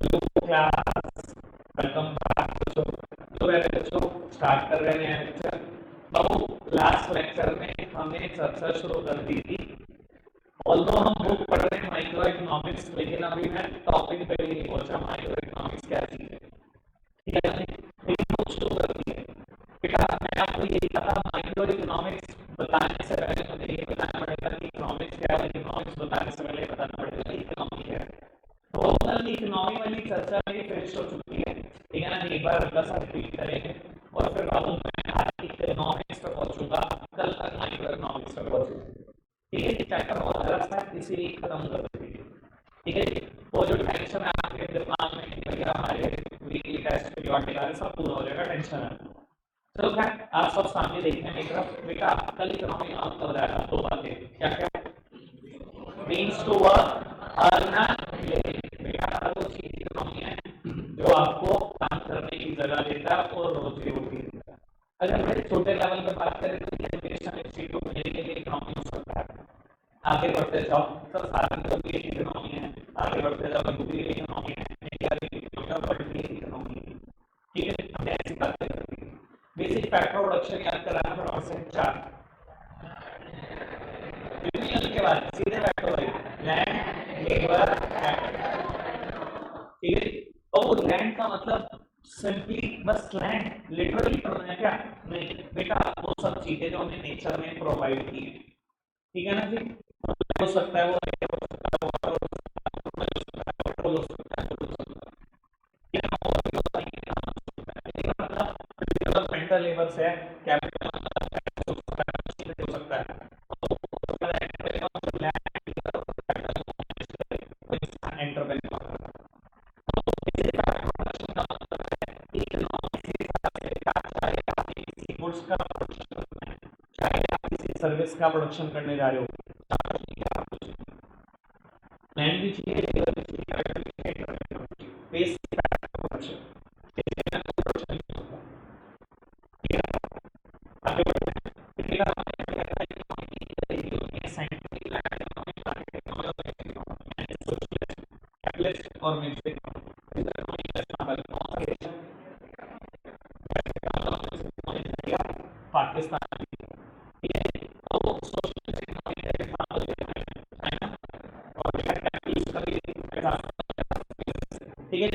Class welcome back बच्चों। तो मेरे बच्चों स्टार्ट कर रहे हैं लेक्चर। बाबू लास्ट लेक्चर में हमने चर्चा शुरू कर दी थी। ऑल्दो हम बुक पढ़ रहे हैं माइक्रो इकोनॉमिक्स, लेकिन अभी मैं टॉपिक पे भी नहीं पहुंचा माइक्रो इकोनॉमिक्स क्या चीज है। ठीक है, लेकिन बुक शुरू कर दी है। बेटा मैं आपको ये कहा माइक्रो इकोनॉमिक्स बताने से पहले मुझे ये बताना पड़ेगा कि इकोनॉमिक्स क्या है। इकोनॉमिक्स बताने से पहले बताना पड़ेगा कि इकोनॉमी क्या है। तो इकोनॉमी वाली चर्चा मेरी फिनिश हो चुकी है, ठीक है ना। एक बार हल्का सा रिपीट करेंगे और फिर बाबू मैं आज इकोनॉमिक्स पे पहुंचूंगा, कल तक माइक्रो इकोनॉमिक्स पे पहुंचूंगा। ठीक है, चैप्टर बहुत बड़ा था, इसीलिए खत्म कर देंगे। ठीक है, वो जो टेंशन है आपके दिमाग में कि भैया हमारे वीकली टेस्ट पीरियोडिक आ रहे सब पूरा हो जाएगा, टेंशन है। चलो खैर आप सब सामने देखते हैं एक तरफ। बेटा कल इकोनॉमी का मतलब बताया दो बातें, क्या क्या means to work, earn and बेटा वो चीज इकोनॉमी है जो आपको काम करने की जगह देता है और रोजी रोटी देता है। अगर मैं छोटे लेवल पे बात करें तो एजुकेशन इंस्टीट्यूट मेरे लिए इकोनॉमी हो सकता है। आगे बढ़ते जाओ तो सारी तो भी इकोनॉमी है, आगे बढ़ते जाओ यूपी की इकोनॉमी है, इंडिया की वर्ल्ड की इकोनॉमी है। ठीक है, हमने ऐसी बातें करनी है। बेसिक फैक्टर प्रोडक्शन याद कराना फटाफट 4 यूनियन के बाद सीधे फैक्टर लैंड लेबर कैपिटल। ठीक है, और लैंड का मतलब सिंपली बस लैंड लिटरली पढ़ना है क्या? नहीं बेटा, वो सब चीजें जो हमें नेचर में प्रोवाइड की है। ठीक है ना जी, हो सकता है वो हो सकता है वो हो सकता है डेवलपमेंटल लेबर से कैपिटल हो सकता है एंटरप्रेन्योर गुड्स का चाहे आप किसी सर्विस का प्रोडक्शन करने जा रहे हो, लैंड भी चाहिए, लेबर भी चाहिए, कैपिटल भी चाहिए, बेसिक प्रोडक्शन। आगे और पाकिस्तान ठीक है।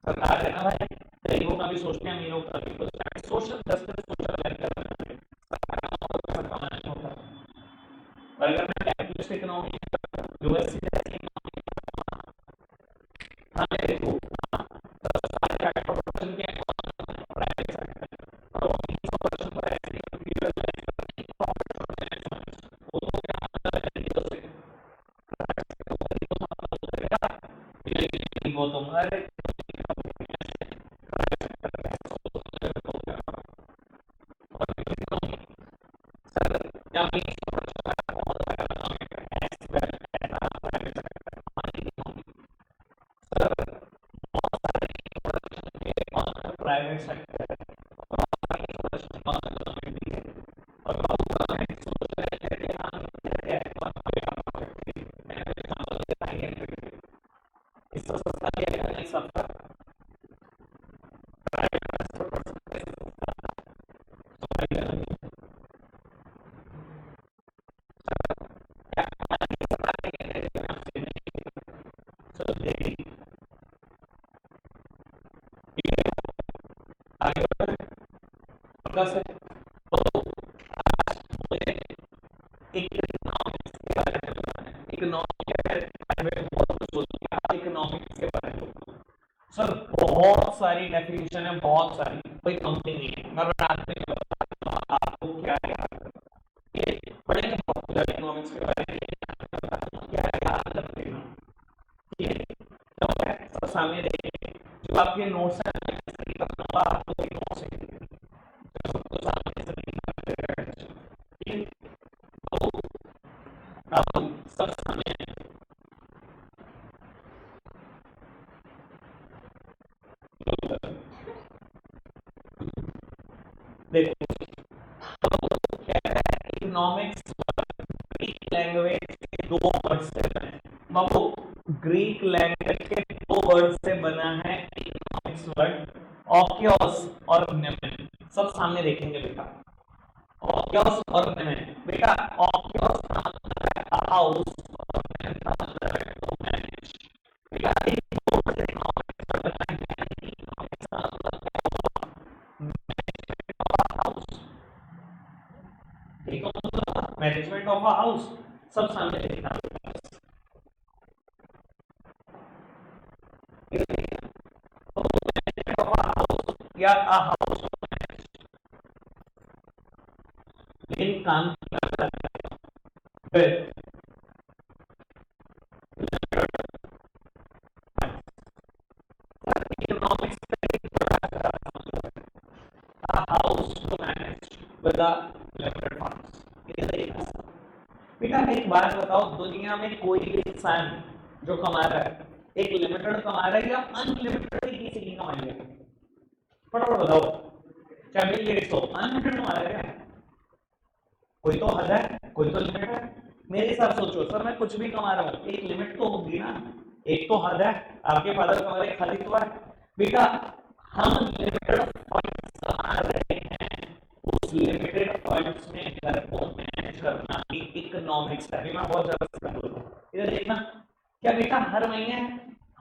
सरकार है ना भाई, गरीबों का भी सोचते हैं, अमीरों का भी सोशल जस्टिस, सोशल वेलफेयर होता है। और अगर मैं कैपिटलिस्ट इकोनॉमी यूएस देखो वो तुम्हारे प्राइवेट सेक्टर इकोनॉमिक्स के बारे में सर बहुत सारी डेफिनेशन है, बहुत सारी, कोई कंपनी नहीं है। मैं रात में आपको क्या याद ये पढ़ेंगे पॉपुलर इकोनॉमिक्स के बारे में, क्या याद रखेगा। ठीक है, तो सामने देखिए जो आपके नोट्स हैं आपको नोट्स अब सब सामने देखो, क्या है इकोनॉमिक्स ग्रीक लैंग्वेज के दो वर्ड से बने। बाबू ग्रीक लैंग्वेज के दो वर्ड से बना है इकोनॉमिक्स वर्ड, ऑक्योस और नेमेन। सब सामने देखेंगे बेटा, ऑक्योस और नेमेन। बेटा ऑक्योस का मतलब है हाउस और नेमेन का मतलब है टू मैनेज। बेटा एक दो वर्ड से इकोनॉमिक्स वर्ड बना है, इकोनॉमिक्स का मतलब है मैनेजमेंट ऑफ अ हाउस। ठीक है, मतलब मैनेजमेंट ऑफ अ हाउस सब सामने देखना या अ हाउस मेन काम क्या करता है। Economics house to manage with limited funds. बेटा एक बात बताओ, दुनिया में कोई भी इंसान जो कमा रहा है एक लिमिटेड कमा रहा है या अनलिमिटेड किसी की कमाएंगे? फटाफट बताओ, चाहे बिल गेट्स हो अनलिमिटेड कमा रहा है, कोई तो हद है, कोई तो लिमिट है। मेरे हिसाब सोचो सर, मैं कुछ भी कमा रहा हूँ एक लिमिट तो होगी ना, एक तो हद है। आपके फादर कमा रहे खाली तो है। बेटा हम लिमिटेड फंड्स कमा रहे हैं, उस लिमिटेड फंड्स में घर को मैनेज करना भी इकोनॉमिक्स है। मैं बहुत ज्यादा समझ रहा हूँ, इधर देखना। क्या बेटा हर महीने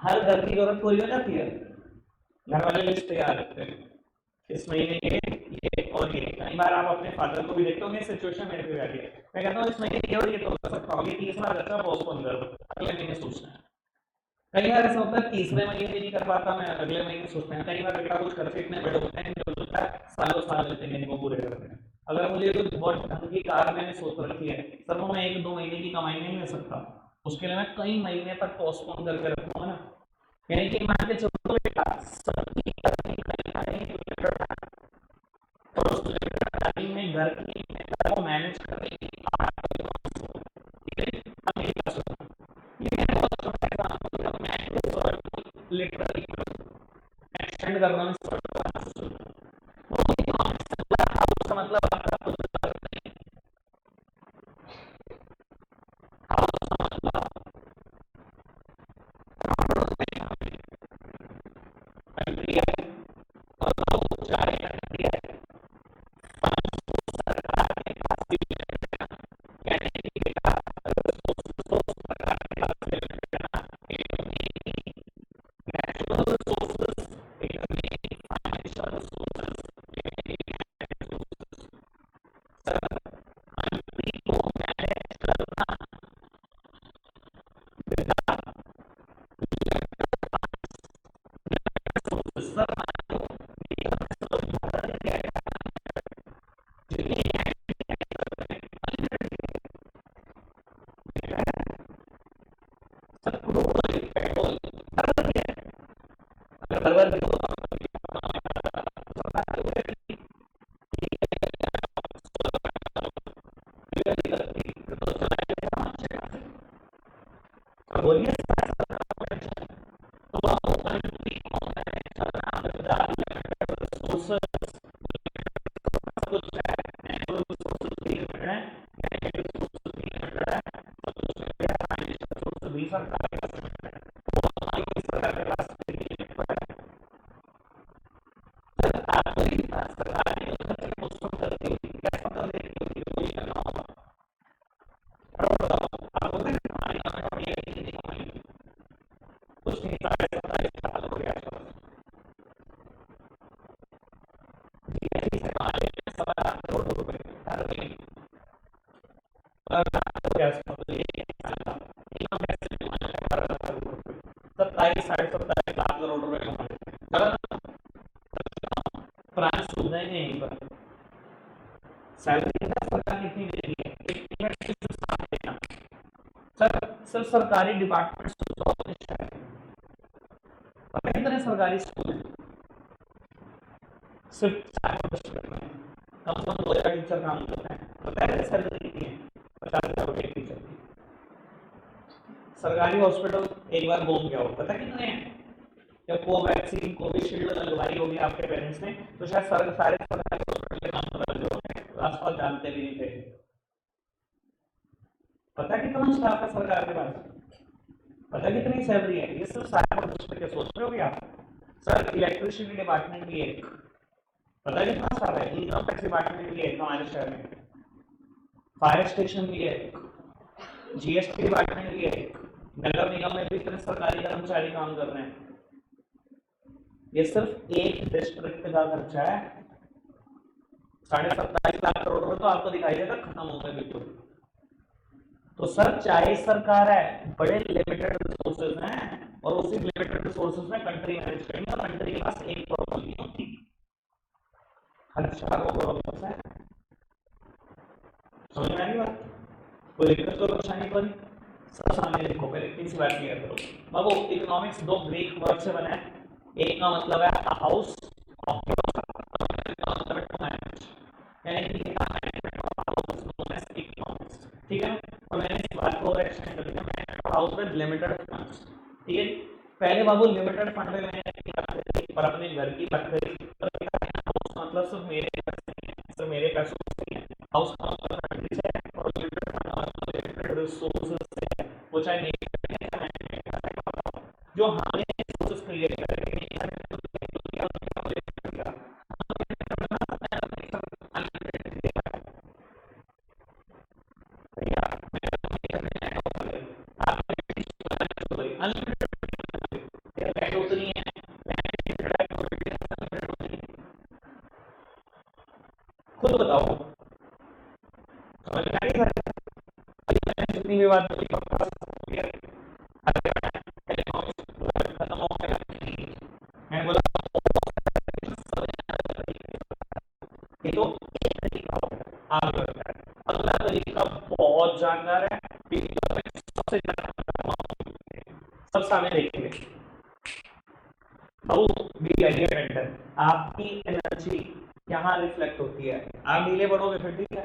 हर घर की जरूरत पूरी हो जाती है? घर वाले लिस्ट तैयार रखते हैं, इस महीने ये और ये। कई बार आप अपने फादर को भी देखते होंगे, सिचुएशन मेरे पे आती है, मैं कहता हूँ इस महीने ये और ये तो कर सकता हूँ, ये 30वां खर्चा पोस्टपोन कर दो, अगले महीने सोचना है। कई बार ऐसा होता है तीसरे महीने भी नहीं कर पाता मैं, अगले महीने सोचते हैं। कई बार बेटा कुछ खर्चे इतने बड़े होते हैं जो होता है सालों साल लेते हैं इनको पूरे करने में। अगर मुझे कुछ बहुत ढंग की कार मैंने सोच रखी है सर, वो मैं एक दो महीने की कमाई नहीं ले सकता, उसके लिए मैं कई महीने तक पोस्टपोन करके रखूंगा ना। यानी कि मान के चलो बेटा सबकी अपनी कहीं ना कहीं लिमिटेड है, और उस लिमिटेड टाइम में घर की को मैनेज करने की लिटरली एक्सटेंड करना मतलब बोलिए सत्ताईस साढ़े 27 लाख करोड़ रुपए फ्रांस सुविधा ही नहीं पर सैलरी सरकार कितनी दे रही है सर? सर सरकारी डिपार्टमेंट कितने सरकारी स्कूल सिर्फ कम से कम 2000 टीचर काम करते हैं, पता है सैलरी कितनी है? 50,000 रुपए टीचर की। सरकारी हॉस्पिटल एक बार घूम गया हो, पता कितने हैं? जब कोवैक्सीन कोविशील्ड लगवाई होगी आपके पेरेंट्स ने, तो शायद सारे सरकारी हॉस्पिटल के नाम बदल जो आसपास जानते भी नहीं थे। पता कितना स्टाफ है सरकार के पास? पता कितनी सैलरी है? ये सिर्फ सारे हॉस्पिटल के सोच रहे हो आप? सर इलेक्ट्रिसिटी डिपार्टमेंट भी एक, पता कितना स्टाफ है? इनकम टैक्स डिपार्टमेंट भी एक हमारे शहर में, फायर स्टेशन भी है, जीएसटी डिपार्टमेंट भी है, नगर निगम में भी इतने सरकारी कर्मचारी काम कर रहे हैं। ये सिर्फ एक डिस्ट्रिक्ट का खर्चा है, 27.5 लाख करोड़ रुपए तो आपको दिखाई देगा खत्म हो गए बिल्कुल। तो सर चाहे सरकार है, बड़े लिमिटेड रिसोर्सेज हैं और उसी लिमिटेड रिसोर्सेज में कंट्री मैनेज करेंगे, और कंट्री के पास एक प्रॉब्लम नहीं होती, हजारों प्रॉब्लम्स है। समझ में आई बात? कोई दिक्कत तो परेशानी तो नहीं? सब सामने देखो, पहले किसी बात क्लियर करो बाबू। इकोनॉमिक्स दो ग्रीक वर्ड से बना है, एक का मतलब है हाउस, ठीक है। और मैंने इस बात को एक्सटेंड कर दिया, हाउस में लिमिटेड फंड्स, ठीक है। पहले बाबू लिमिटेड फंड में मैंने बात करी और अपने घर की बात करी, मतलब सिर्फ मेरे पैसों से है, हाउस का मतलब फैमिली से है, और लिमिटेड फंड का मतलब लिमिटेड रिसोर्सेज से है, वो चाहे जो हमने रिसोर्सेज क्रिएट करेंगे खुद बताओ, समझ में आई जितनी भी बात खत्म हो गया। मैं बोला ये तो एक तरीका हो गया, आगे अगला तरीका बहुत जानदार है, सबसे सब सामने देखेंगे। बी आइडिया पेंटर, आपकी एनर्जी यहाँ रिफ्लेक्ट होती है, आप नीले बढ़ोगे फिर ठीक है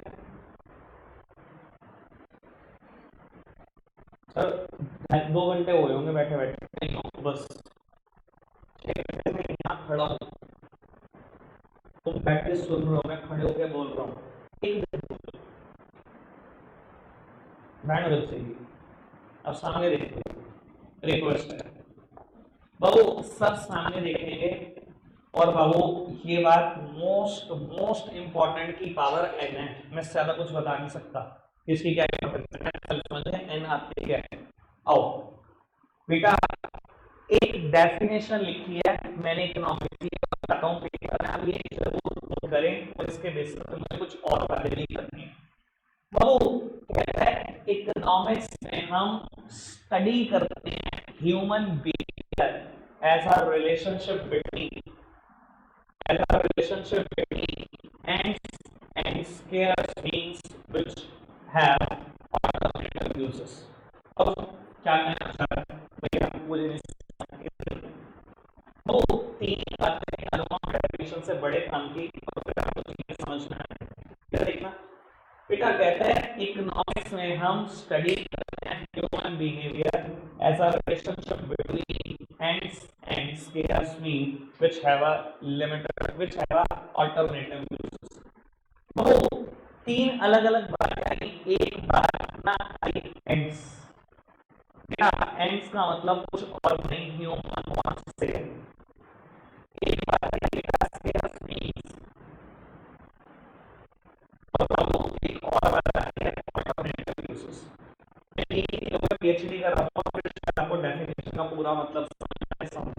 सर, 2 घंटे हुए होंगे बैठे बैठे, बस 6 घंटे में यहाँ खड़ा हूँ, तुम बैठ के सुन रहे हो, मैं खड़े होकर बोल रहा हूँ, एक बैंड बज जाएगी। अब सामने देखो, रिक्वेस्ट है बाबू, सब सामने देखेंगे। और बाबू ये बात मोस्ट मोस्ट इंपॉर्टेंट की पावर एन है, मैं ज्यादा कुछ बता नहीं सकता इसकी क्या एन आपके क्या है। आओ बेटा, एक डेफिनेशन लिखी है मैंने इकोनॉमिक्स की, बताता हूँ आप ये जरूर करें और इसके बेसिस पर मुझे कुछ और बातें नहीं करनी है। बाबू कहता है इकोनॉमिक्स में हम स्टडी करते हैं human behaviour as a relationship between ants and scarce beings which have alternative uses. अब क्या कहना चाह रहा है भैया, मुझे वो 3 बातें अनुमान डेफिनेशन से बड़े काम की और फिर आपको चीजें समझना है। क्या देखना बेटा, कहता है इकोनॉमिक्स में हम स्टडी करते हैं human behaviour as a relationship between ants and scarce beings which have a alternative uses. तो 3 अलग अलग बातें आई, एक बात ना आई ants, क्या ants का मतलब कुछ और नहीं ह्यूमन वांट्स से, एक बात आई scarce beings, और एक और बात आई alternative uses। पीएचडी कर रहा हूँ, फिर आपको डेफिनेशन का पूरा मतलब समझ।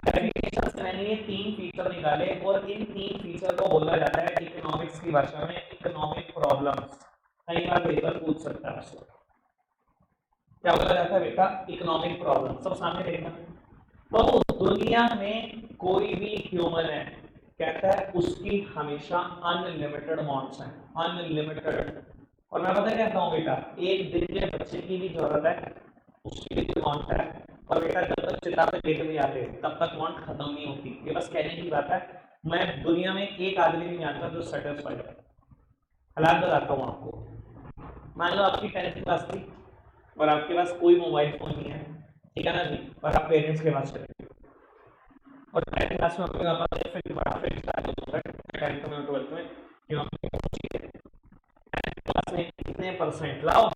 डेफिनेशन से मैंने ये 3 फीचर निकाले और इन 3 फीचर को बोला जाता है इकोनॉमिक्स की भाषा में इकोनॉमिक प्रॉब्लम्स। कई बार पेपर पूछ सकता है आपसे, क्या बोला जाता है बेटा, इकोनॉमिक प्रॉब्लम। सब सामने देखना, तो दुनिया में कोई भी ह्यूमन है कहता है उसकी हमेशा अनलिमिटेड वांट्स हैं, अनलिमिटेड। और मैं पता कहता हूँ बेटा, एक दिन के बच्चे की भी जरूरत है, उसकी भी वांट है, और बेटा जब तक चिता पे लेके नहीं आते तब तक वांट खत्म नहीं होती। ये बस कहने की बात है। मैं दुनिया में एक आदमी नहीं जानता जो सेटिस्फाइड है। हालात बताता हूँ आपको। मान लो आपकी 10th क्लास थी, और आपके पास कोई मोबाइल फोन नहीं है, ठीक है ना जी, और आप पेरेंट्स के पास चले गए और 10th क्लास में अपने पास एक फिर बड़ा फिर स्टार्ट होता है 10th में 12th में कि हम क्लास में कितने परसेंट लाओ,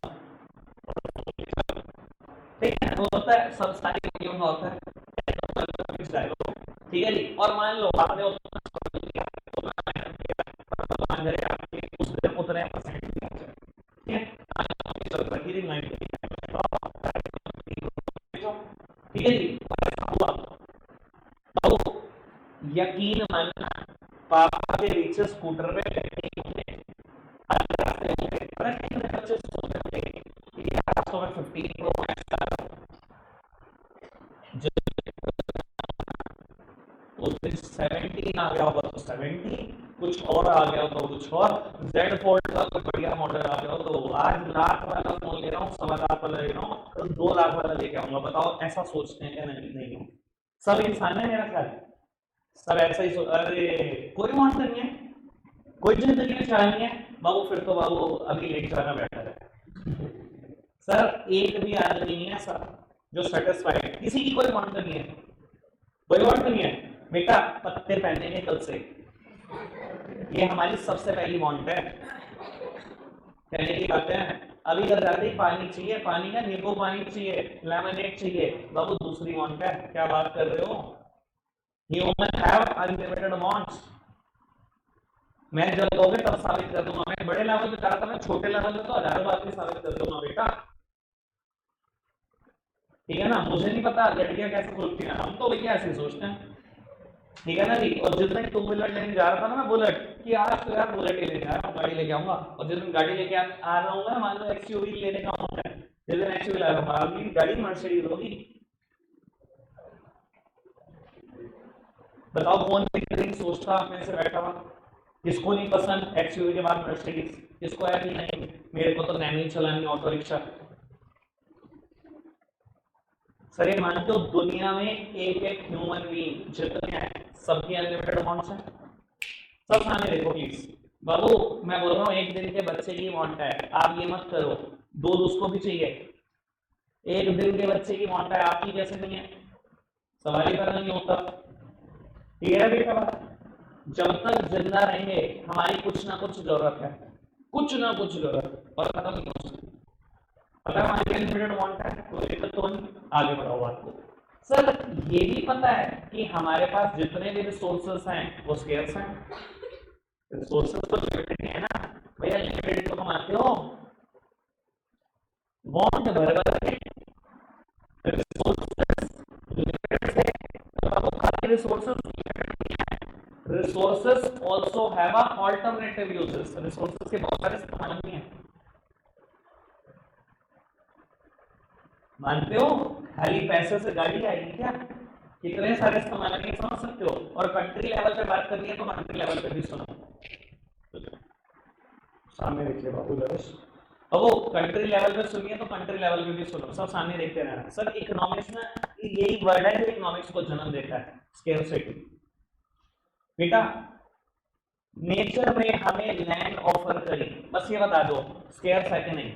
ठीक है, वो होता है सब सारी चीजों का होता है, ठीक है जी। और मान लो आपने उतने परसेंट, ठीक है, ठीक है जी। तो यकीन मानना पापा के पीछे स्कूटर पे बैठे होंगे, बच्चे सोच रहे थे कि यार 15 प्रो मैक्स उस दिन 17 आ गया होगा तो 17, कुछ और आ गया हो तो कुछ और, जेड फोल्ड का कोई बढ़िया मॉडल आ गया हो तो आज लाख वाला फोन ले रहा हूँ, 1.25 वाला ले रहा हूँ, तो 2 लाख वाला लेके आऊंगा। बताओ ऐसा सोचते हैं क्या? नहीं नहीं, सब इंसान है मेरा ख्याल, सब ऐसा ही अरे कोई मौत नहीं है, कोई जिंदगी में चाह नहीं है बाबू, फिर तो बाबू अभी लेट जाना बेटर है। सर एक भी आदमी नहीं है सर जो सेटिस्फाइड, किसी की कोई मौत नहीं है, कोई मौत नहीं है। बेटा पत्ते पहनेंगे कल से, ये हमारी सबसे पहली वांट है, कहने की बातें हैं। अभी घर जाते ही पानी चाहिए, पानी का नींबू पानी चाहिए, लेमनेड चाहिए, बाबू दूसरी वांट है, क्या बात कर रहे हो? Human have unlimited wants. मैं जब कहोगे तब साबित कर दूंगा, मैं बड़े लेवल पे कर रहा था, मैं छोटे लेवल पे तो हजारों बात भी साबित कर दूंगा बेटा, ठीक है ना। मुझे नहीं पता लड़कियां कैसे सोचती हैं, हम तो भैया ऐसे सोचते हैं, ठीक है ना जी। और जिस दिन 2 व्हीलर लेने जा रहा था ना मैं बुलेट, कि आज तो यार बुलेट ही लेके आ रहा हूँ, गाड़ी लेके आऊंगा, और जिस दिन गाड़ी लेके आ रहा हूँ ना, मान लो एक्सयूवी लेने का होता है, जिस दिन एक्सयूवी ला रहा हूँ अगली गाड़ी मर्सिडीज होगी। बताओ कौन सी सोचता अपने से बैठा हुआ, किसको नहीं पसंद एक्सयूवी के बाद मर्सिडीज, किसको है कि नहीं मेरे को तो नैनो ही चलानी, ऑटो रिक्शा। सर ये मानते हो दुनिया में एक एक ह्यूमन बीइंग जितने हैं सबकी अनलिमिटेड अमाउंट्स हैं? सब सामने देखो प्लीज बाबू, मैं बोल रहा हूँ एक दिन के बच्चे की अमाउंट है, आप ये मत करो, दूध उसको भी चाहिए, एक दिन के बच्चे की अमाउंट है, आपकी कैसे नहीं है? सवाल ही पैदा नहीं होता, ठीक है बेटा। जब तक जिंदा रहेंगे हमारी कुछ ना कुछ जरूरत है, कुछ ना कुछ जरूरत, और खत्म नहीं हो सकती। अगर हमारी अनलिमिटेड अमाउंट है तो दिक्कत तो नहीं, आगे बढ़ाओ बात को। सर ये भी पता है कि हमारे पास जितने भी रिसोर्सेस हैं वो स्केर्स हैं, रिसोर्सेस तो लिमिटेड है ना भैया, लिमिटेड तो कमाते हो, वांट भर भर के रिसोर्सेस लिमिटेड है, तो आपको खाली resources resources also have a alternative uses, resources के बहुत सारे इस्तेमाल नहीं है, मानते हो? खाली पैसे से गाड़ी आएगी क्या? कितने सारे इस्तेमाल नहीं समझ सकते हो? और कंट्री लेवल पे बात करनी है तो कंट्री लेवल पे भी सुनो, सामने देखिए बाबू लवेश, अब वो कंट्री लेवल पे सुनिए तो कंट्री लेवल पे भी सुनो, सब सामने देखते रहना। सर इकोनॉमिक्स में यही वर्ड है जो इकोनॉमिक्स को जन्म देता है, स्केर्सिटी। बेटा नेचर में हमें लैंड ऑफर करी, बस ये बता दो स्केर्स है कि नहीं?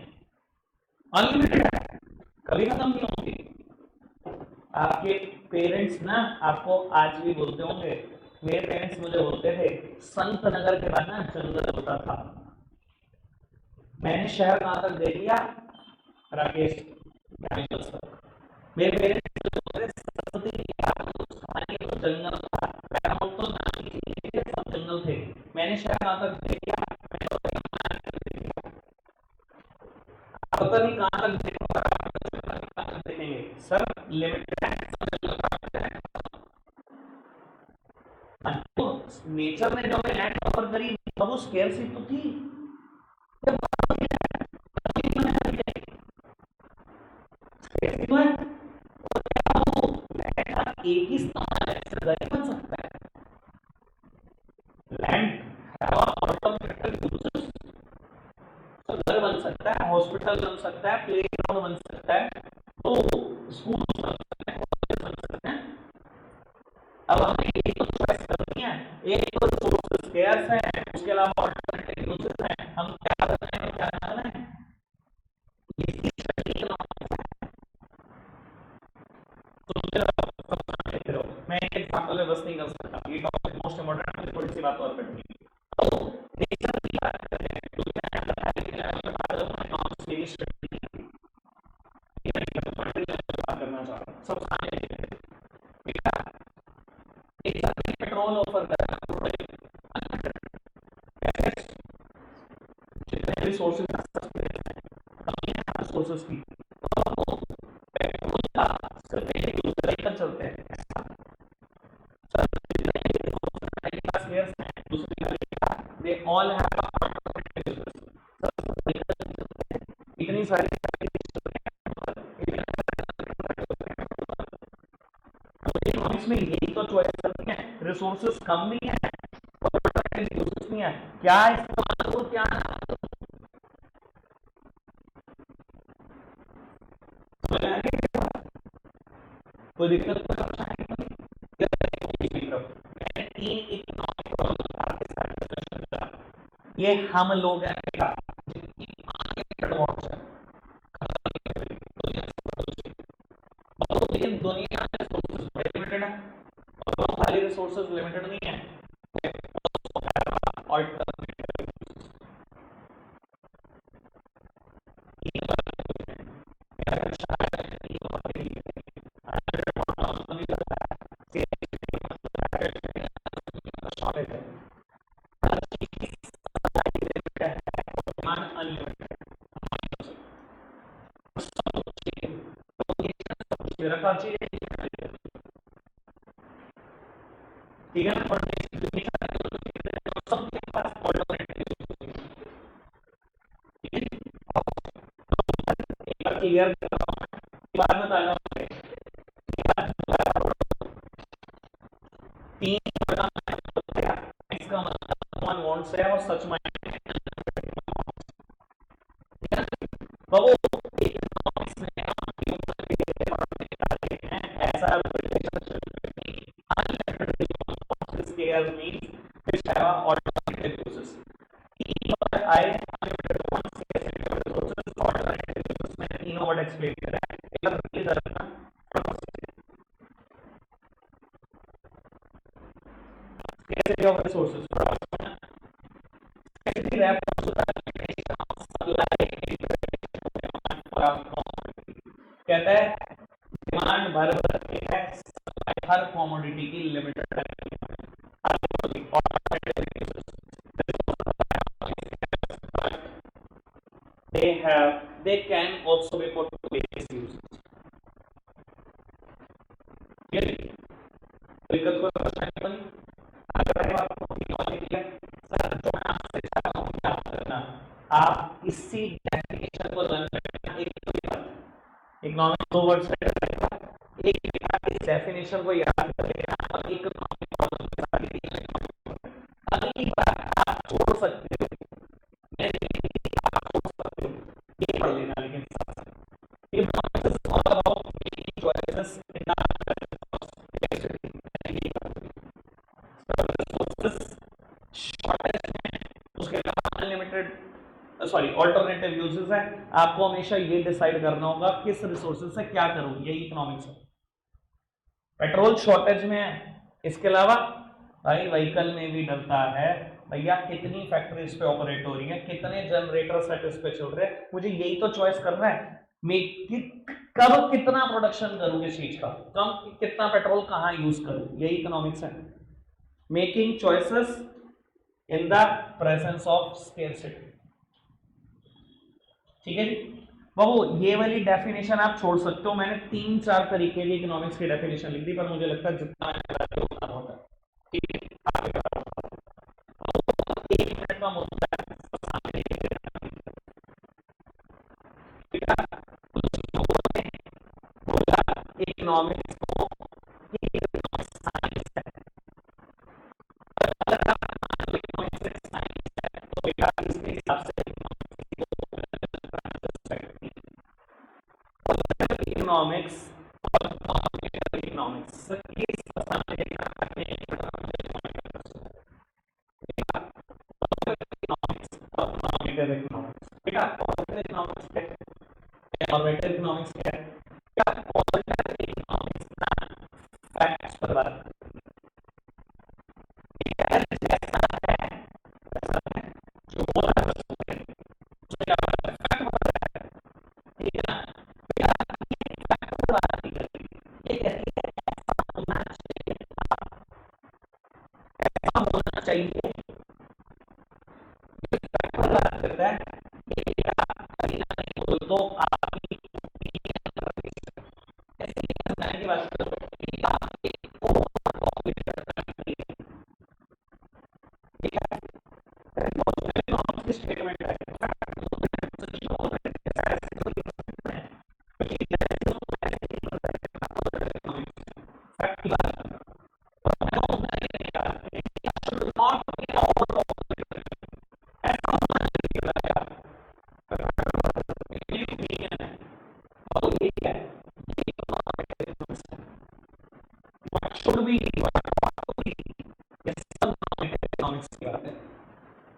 अनलिमिटेड है, कभी खत्म नहीं होगी। आपके पेरेंट्स ना आपको आज भी बोलते होंगे, मेरे पेरेंट्स मुझे बोलते थे संत नगर के बाद ना जंगल होता था, मैंने शहर कहां तक देख लिया राकेश, मेरे पेरेंट्स जंगल था, तो सब जंगल थे, मैंने शहर कहां तक देख लिया, पता नहीं कहां तक देखेंगे सर, लिमिटेड तो नेचर ने जो हमें लैंड ऑफर करी वो स्केर्सिटी तो थी, एक ही घर बन सकता है, लैंड घर बन सकता है, हॉस्पिटल बन सकता है, प्ले ग्राउंड बन सकता है, तो स्कूल बन सकते हैं। अब हमें एक तो चॉइस करनी है, एक तो रिसोर्सेज स्केर्स है, उसके अलावा अल्टरनेटिव यूजेस हैं, हम क्या करना है क्या करना है, इसकी स्टडी सब सामने लिख देते हैं। ठीक है, एक साथ पेट्रोल ऑफर कर रहा है, जितने रिसोर्सेज रिसोर्सेज की पेट्रोल का सिर्फ एक दूसरे पर चलते हैं, they all have इतनी सारी इसमें यही तो चॉइस करती है, रिसोर्सेज कम भी है और यूजेस नहीं है, क्या इस्तेमाल करो क्या ना कोई दिक्कत ये हम लोग हैं लेकिन दुनिया में लिमिटेड है और खाली रिसोर्सेज लिमिटेड नहीं है और रखा चाहिए, ठीक है ना, सबके पास क्लियर बाद में बताना तीन इसका मतलब वांट्स है और सच में वो ऐसा scale means which have alternative uses. I तीनों वर्ड एक्सप्लेन कर रहा है, scarcity of resources, scarcity refers to the supply कहता है डिमांड भर के है, हर कमोडिटी की limited they can also be put to various uses. दिक्कत को समझने में अगर आपको सर जो मैं आपसे चाहता हूँ क्या करना, आप इसी डेफिनेशन को जानना, इकोनॉमिक दो वर्ड से एक इस डेफिनेशन को याद करेगा और इकोनॉमिक प्रॉब्लम के साथ अगली बार आप छोड़ सकते हो, आप छोड़ सकते हो, ये पढ़ लेना, लेकिन economics is all about making choices in उसके अलावा अनलिमिटेड सॉरी ऑल्टरनेटिव यूजेस है, आपको हमेशा ये डिसाइड करना होगा किस रिसोर्सेज से क्या करूं, यही इकोनॉमिक्स है। पेट्रोल शॉर्टेज में है, इसके अलावा भाई व्हीकल में भी डरता है भैया कितनी फैक्ट्रीज पे ऑपरेट हो रही है, कितने जनरेटर सेट पे चल रहे हैं, मुझे यही तो चॉइस करना है कब कितना प्रोडक्शन करूं इस चीज का, कम कितना पेट्रोल कहां यूज करूं, यही इकोनॉमिक्स है। Making choices in the presence of scarcity, ठीक है जी बाबू, ये वाली डेफिनेशन आप छोड़ सकते हो, मैंने 3-4 तरीके की इकोनॉमिक्स की डेफिनेशन लिख दी, पर मुझे लगता है जितना उतना होता है, ठीक है। एक मिनट का मुद्दा है, इकोनॉमिक्स को साइंस है, अगर आप इकोनॉमिक्स साइंस है तो बेटा इसके हिसाब से इकोनॉमिक्स इकोनॉमिक्स इकोनॉमिक्स क्या है, फैक्ट्स पर बात शुड बी, ये सब इकोनॉमिक्स की बात है।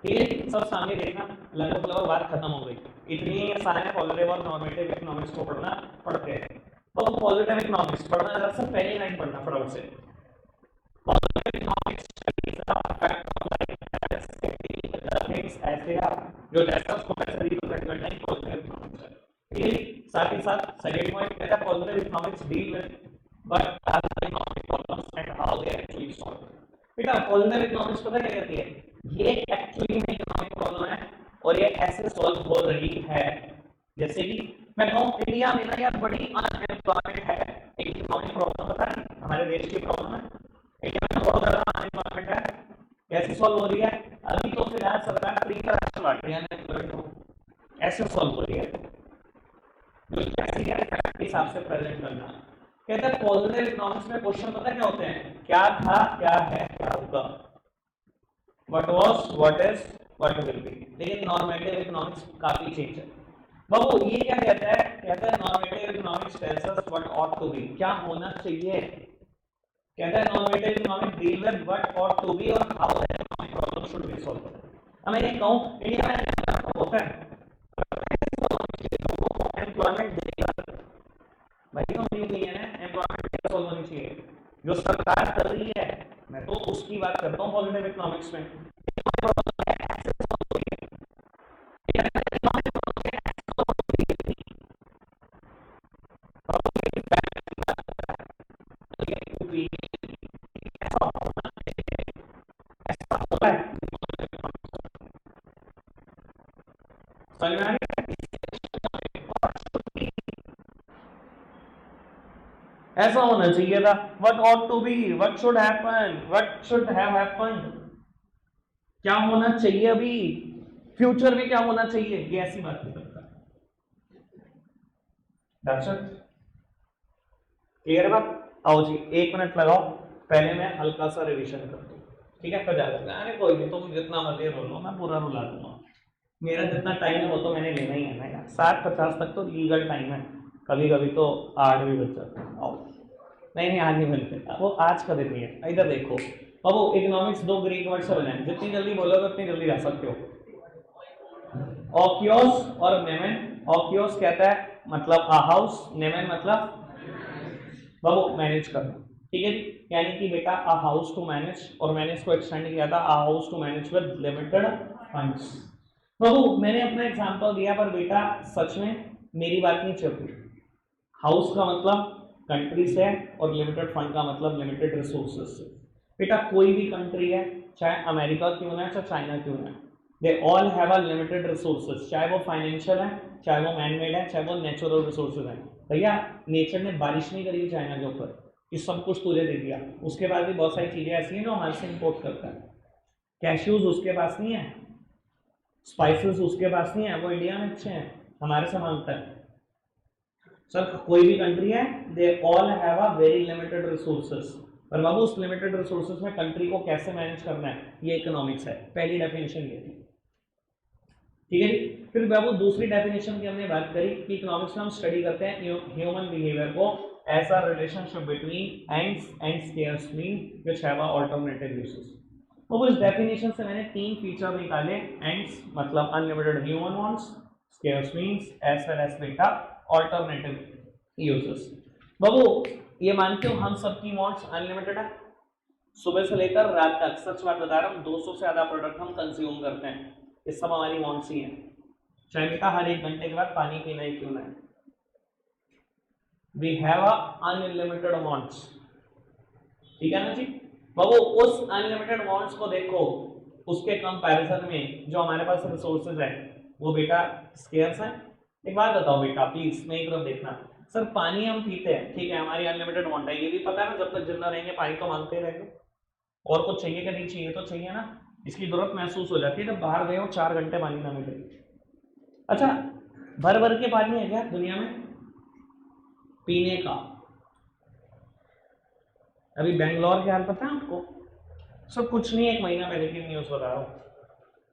ठीक है, सब सामने देखना, लगभग बात खत्म हो गई। इतनी आसान है पॉजिटिव और नॉर्मेटिव इकोनॉमिक्स को पढ़ना पढ़ते हैं। तो पॉजिटिव इकोनॉमिक्स पढ़ना जरा सा पहली लाइन पढ़ना फटाफट से। Positive economics studies the effect of life things as they are, जो जैसा उसको वैसा रिप्रेजेंट करना ही पॉजिटिव इकोनॉमिक्स है। ठीक है, साथ ही साथ सेकंड पॉइंट कहता है positive economics deal with what are the economic problems and how they actually solve. बेटा पॉजिटिव इकोनॉमिक्स पता क्या कहती है, ये एक्चुअली में इकोनॉमिक प्रॉब्लम है और ये ऐसे सॉल्व हो रही है। जैसे कि मैं कहूँ इंडिया में ना यार बड़ी अनएम्प्लॉयमेंट है, एक इकोनॉमिक प्रॉब्लम पता है, हमारे देश की प्रॉब्लम है, इंडिया में बहुत ज्यादा अनएम्प्लॉयमेंट है। कैसे सॉल्व हो रही है, अभी तो फिलहाल सरकार फ्री का राशन बांट रही है अनएम्प्लॉयड को, ऐसे सॉल्व हो रही है, जो के हिसाब से प्रेजेंट करना। कहते हैं पॉजिटिव इकोनॉमिक्स में क्वेश्चन पता क्या होते हैं, क्या था, क्या है, क्या होगा, what was, what is, what will be. लेकिन नॉर्मेटिव इकोनॉमिक्स काफी चेंज है। बाबू ये क्या कहता है, कहता है normative economics tells us what ought to be, क्या होना चाहिए। कहता है normative economics deal with what ought to be और how the economic problem should be solved. अब मैं ये कहूं इंडिया में होता है एम्प्लॉयमेंट देगा, भाई तो नहीं है ना, एम्प्लॉयमेंट सॉल्व होनी चाहिए, जो सरकार कर रही है, मैं तो उसकी बात करता हूँ पॉजिटिव इकोनॉमिक्स में। ऐसा होना चाहिए था, what ought to be, what should happen, what should have happened, क्या होना चाहिए अभी, फ्यूचर में क्या होना चाहिए, ये ऐसी बात नहीं करता। क्लियर बात। आओ जी 1 मिनट लगाओ, पहले मैं हल्का सा रिवीजन कर दूं, ठीक है, फिर जाएगा। अरे कोई नहीं, तुम जितना मर्जी रोल लो, मैं पूरा रुला दूंगा, मेरा जितना टाइम है वो तो मैंने लेना ही है ना यार, 7:50 तक तो लीगल टाइम है, कभी कभी तो 8 भी बज जाता है। आओ, नहीं नहीं आज नहीं मिलते, वो आज का दिन है। इधर देखो, अब वो इकोनॉमिक्स 2 ग्रीक वर्ड से बने हैं, जितनी जल्दी बोलोगे उतनी जल्दी जा सकते हो। ऑक्योस और नेमेन, ऑक्योस कहता है मतलब अ हाउस, नेमेन मतलब बाबू मैनेज करना, ठीक है जी, यानी कि बेटा अ हाउस टू मैनेज, और मैंने इसको एक्सटेंड किया था a house to manage with limited funds. बाबू मैंने अपना एग्जांपल दिया, पर बेटा सच में मेरी बात नहीं चलती। हाउस का मतलब कंट्री से और लिमिटेड फंड का मतलब लिमिटेड रिसोर्सेज से। बेटा कोई भी कंट्री है, चाहे अमेरिका क्यों ना है, चाहे चाइना क्यों ना है, they all have a limited resources, चाहे वो फाइनेंशियल है, चाहे वो मैन मेड है, चाहे वो नेचुरल रिसोर्सेज है। भैया नेचर ने बारिश नहीं करी चाइना के ऊपर कि सब कुछ तुझे दे दिया, उसके बाद भी बहुत सारी चीजें ऐसी हैं जो हमारे से इंपोर्ट करता है। कैश्यूज उसके पास नहीं है, स्पाइसेस उसके पास नहीं है, वो इंडिया में अच्छे हैं, हमारे से मांगता है। सर कोई भी कंट्री है, they all have a very limited resources, पर बाबू उस लिमिटेड रिसोर्सेज में कंट्री को कैसे मैनेज करना है, ये इकोनॉमिक्स है। पहली डेफिनेशन ये थी, ठीक है जी। फिर बाबू दूसरी डेफिनेशन की हमने बात करी कि इकोनॉमिक्स में हम स्टडी करते हैं ह्यूमन बिहेवियर को as a relationship between ends and scarces mean which have a alternative uses. तो इस डेफिनेशन से मैंने 3 फीचर निकाले, एंड्स मतलब unlimited human wants, scarces means as well as बेटा अल्टरनेटिव यूजेस। बाबू ये मानते हो हम सबकी वांट्स अनलिमिटेड है, सुबह से लेकर रात तक, सच बात बता रहा हूँ 200 से ज्यादा प्रोडक्ट हम कंज्यूम करते हैं, ये सब हमारी वांट्स ही हैं, चाहे बेटा हर 1 घंटे के बाद पानी पीना ही क्यों ना है। We have a unlimited wants, ठीक है ना जी। बाबू उस अनलिमिटेड वांट्स को देखो, उसके कंपैरिजन में जो हमारे पास रिसोर्सेज है वो बेटा स्केर्स है। एक बात बताओ बेटा प्लीज, मैं एक तरफ देखना, सर पानी हम पीते हैं, ठीक है, हमारी अनलिमिटेड वांट है, ये भी पता है ना, जब तक जिंदा रहेंगे पानी तो मांगते रहेंगे, और कुछ चाहिए कि नहीं चाहिए, तो चाहिए ना, इसकी जरूरत महसूस हो जाती है जब बाहर गए हो 4 घंटे पानी ना मिले। अच्छा भर भर के पानी है क्या दुनिया में पीने का? अभी बेंगलोर के हाल पता है आपको, सब कुछ नहीं, 1 महीना पहले की न्यूज बता रहा हूँ,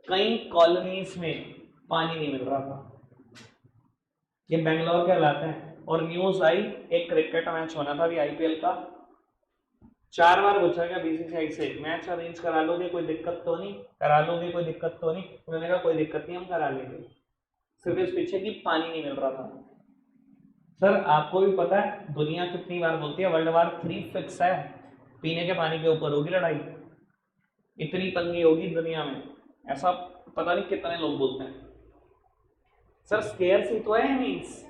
कई कॉलोनीज में पानी नहीं मिल रहा था, ये बेंगलोर के हालात हैं। और न्यूज आई, एक क्रिकेट मैच होना था अभी आईपीएल का, 4 बार पूछा गया बीसीसीआई से, मैच अरेंज करा लोगे, कोई दिक्कत तो नहीं, करा लोगे, कोई दिक्कत तो नहीं। उन्होंने कहा कोई दिक्कत नहीं, हम करा लेंगे। सिर्फ इस पीछे कि पानी नहीं मिल रहा था। सर आपको भी पता है दुनिया कितनी बार बोलती है वर्ल्ड वार 3 फिक्स है, पीने के पानी के ऊपर होगी लड़ाई, इतनी तंगी होगी दुनिया में, ऐसा पता नहीं कितने लोग बोलते हैं। सर स्केयरसिटी तो है मींस,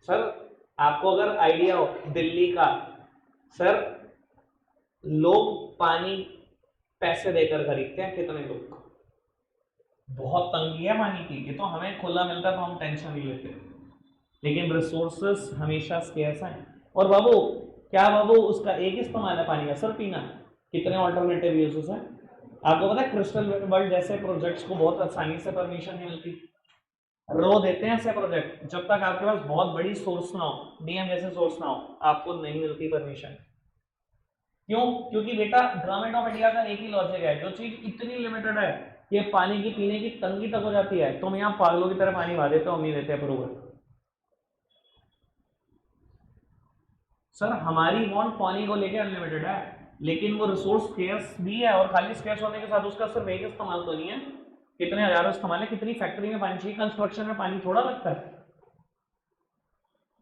सर आपको अगर आइडिया हो दिल्ली का, सर लोग पानी पैसे देकर खरीदते हैं, कितने लोग, बहुत तंगी है पानी की। ये तो हमें खुला मिलता तो हम टेंशन नहीं लेते, लेकिन रिसोर्सेस हमेशा स्केर्स हैं। और बाबू क्या बाबू उसका एक इस्तेमाल है पानी का सर पीना, कितने ऑल्टरनेटिव यूजेस हैं। आपको पता है क्रिस्टल वर्ल्ड जैसे प्रोजेक्ट्स को बहुत आसानी से परमिशन नहीं मिलती, रो देते हैं ऐसे प्रोजेक्ट, जब तक आपके पास बहुत बड़ी सोर्स ना हो, डीएम जैसे सोर्स ना हो, आपको नहीं मिलती परमिशन। क्यों? क्योंकि बेटा गवर्नमेंट ऑफ इंडिया का एक ही लॉजिक है, जो चीज इतनी लिमिटेड है कि पानी की पीने की तंगी तक हो जाती है, तुम यहाँ पागलों की तरह पानी बहा देते हो, हम नहीं देते अप्रूवल। सर हमारी वांट पानी को लेकर अनलिमिटेड है, लेकिन वो रिसोर्स स्केर्स भी है, और खाली स्केर्स होने के साथ उसका सिर्फ एक इस्तेमाल तो नहीं है, कितने हजारों इस्तेमाल है। कितनी फैक्ट्री में पानी चाहिए, कंस्ट्रक्शन में पानी थोड़ा लगता है,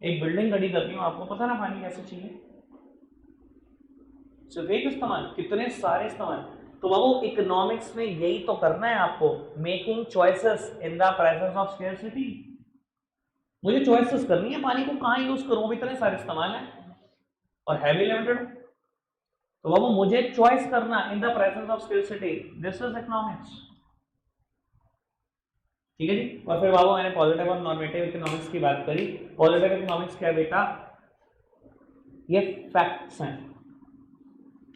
एक बिल्डिंग खड़ी करती हूँ, आपको पता ना पानी कैसे चाहिए, सिर्फ एक इस्तेमाल, कितने सारे इस्तेमाल। तो बाबू इकोनॉमिक्स में यही तो करना है आपको, making choices in the presence of scarcity. मुझे चॉइसेस करनी है, पानी को कहाँ यूज करूं, इतने सारे इस्तेमाल है और है भी लिमिटेड। तो बाबू मुझे चॉइस करना in the presence of scarcity, this is economics. ठीक है जी। और फिर बाबू मैंने पॉजिटिव और नॉर्मेटिव इकोनॉमिक्स की बात करी। पॉजिटिव इकोनॉमिक्स क्या है बेटा, ये फैक्ट्स हैं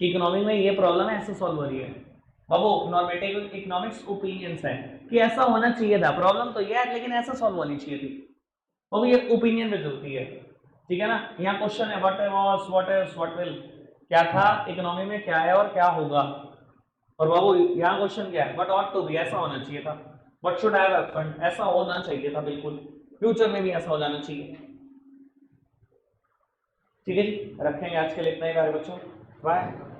कि इकोनॉमी में ये प्रॉब्लम है, ऐसे सॉल्व हो रही है। बाबू नॉर्मेटिव इकोनॉमिक्स ओपिनियंस है कि ऐसा होना चाहिए था, प्रॉब्लम तो ये है लेकिन ऐसा सॉल्व होनी चाहिए थी, वो भी एक ओपिनियन पे चलती है। ठीक है ना। यहाँ क्वेश्चन है what was, what is, what will, क्या था इकोनॉमी में, क्या है और क्या होगा। और बाबू यहाँ क्वेश्चन क्या है, व्हाट ऑट टू बी, ऐसा होना चाहिए था, व्हाट शुड हैव हैपेंड, ऐसा होना चाहिए था, बिल्कुल फ्यूचर में भी ऐसा हो जाना चाहिए। ठीक है जी, रखेंगे आज के लिए इतना ही प्यारे बच्चों, बाय।